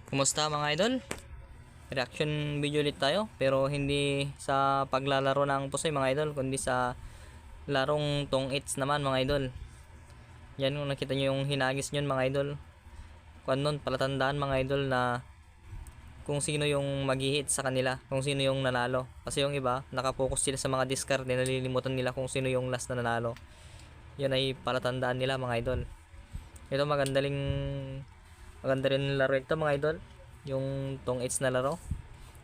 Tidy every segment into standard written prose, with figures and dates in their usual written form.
Kumusta mga idol? Reaction video ulit tayo, pero hindi sa paglalaro ng pusoy mga idol, kundi sa larong tong its naman mga idol. Yan, kung nakita nyo yung hinagis nyo mga idol, kung nun palatandaan mga idol na kung sino yung mag-hit sa kanila, kung sino yung nanalo. Kasi yung iba, nakapokus sila sa mga discard, nalilimutan nila kung sino yung last na nanalo. Yan ay palatandaan nila mga idol. Ito maganda rin laro ito mga idol, yung tong its na laro.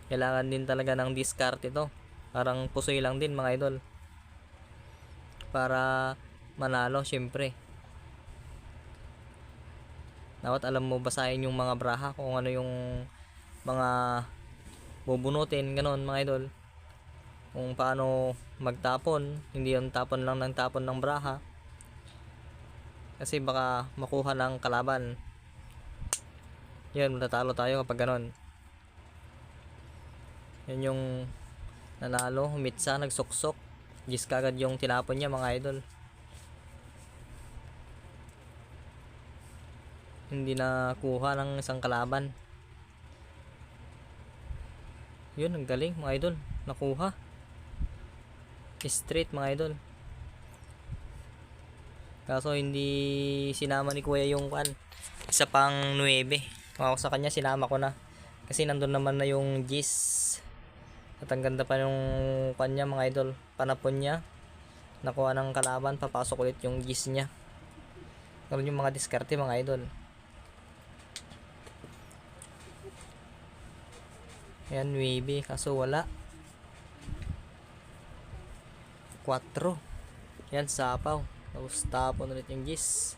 Kailangan din talaga ng discard ito, parang pusoy lang din mga idol, para manalo syempre. Dapat alam mo basahin yung mga braha, kung ano yung mga bubunutin, ganon mga idol. Kung paano magtapon, hindi yung tapon lang ng tapon ng braha, kasi baka makuha ng kalaban. Yan, matatalo tayo kapag ganon. Yan yung nanalo, humitsa, nagsuksok, gis kagad yung tinapon niya mga idol. Hindi na kuha ng isang kalaban. Yun, ang galing mga idol, nakuha straight mga idol. Kaso hindi sinama ni kuya yung isa pang 9. Kung ako sa kanya, sinama ko na, kasi nandun naman na yung gis. At ang ganda pa yung kanya mga idol, panapon niya, nakuha ng kalaban, papasok ulit yung gis niya. Ganun yung mga diskarte mga idol. Ayan, maybe, kaso wala. 4. Yan, sapaw. Tapos tapon ulit yung gis.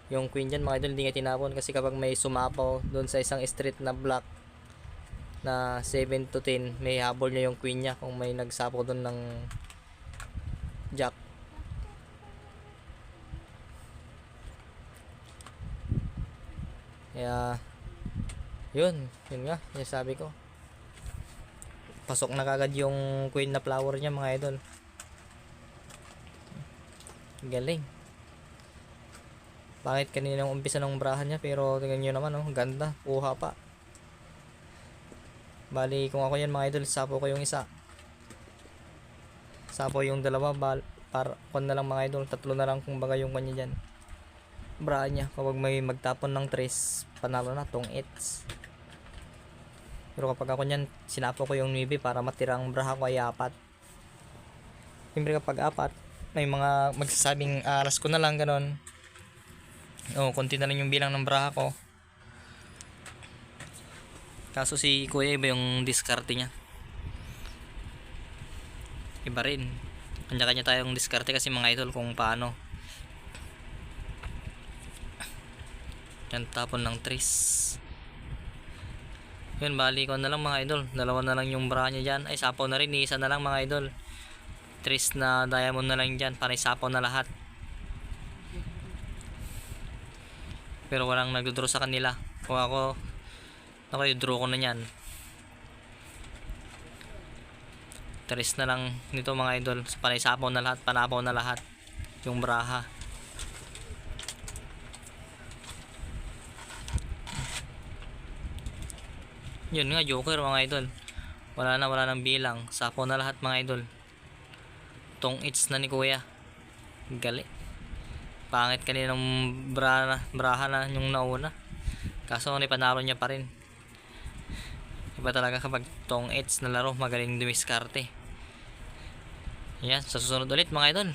Yung queen dyan mga idol, hindi nga tinapon, kasi kapag may sumapaw doon sa isang street na block na 7 to 10, may habol niya yung queen niya kung may nagsapaw doon ng jack. Kaya yun nga, yung sabi ko, pasok na kagad yung queen na flower niya mga idol. Galing. Bakit kanina ng umpisa ng brahan niya, pero tingnan nyo naman, oh, ganda, kuha pa. Bali kung ako yan mga idol, sapo ko yung isa, sapo yung dalawa, para kon na lang mga idol, 3 na lang kung baga yung kanya dyan, brahan niya. Kapag may magtapon ng 3, panalo na tong its. Pero kapag ako nyan, sinapo ko yung 9 para matirang braha ko ay 4. Siyempre kapag 4, may mga magsasabing aras ko na lang, ganon. Konti na lang yung bilang ng braha ko. Kaso si kuya, iba yung diskarte niya, iba rin. Kanya-kanya tayong diskarte kasi mga idol, kung paano. Yan, tapon ng 3. Yun, bali ko na lang mga idol, 2 na lang yung braha niya dyan. Ay, sapaw na rin, isa na lang mga idol. 3 na diamond na lang dyan, para isapaw na lahat. Pero walang nagdodraw sa kanila. Kung ako draw ko na yan. 3 na lang nito mga idol, para isapaw na lahat, panapaw na lahat yung braha. Yun nga, joker mga idol, wala nang bilang, sapaw na lahat mga idol. Tong its na ni kuya, galing. Pangit kaninang braha na yung nauna, kaso panalo niya pa rin. Iba talaga kapag tong its na laro, magaling dumiskarte. Yan, sa susunod ulit mga idol.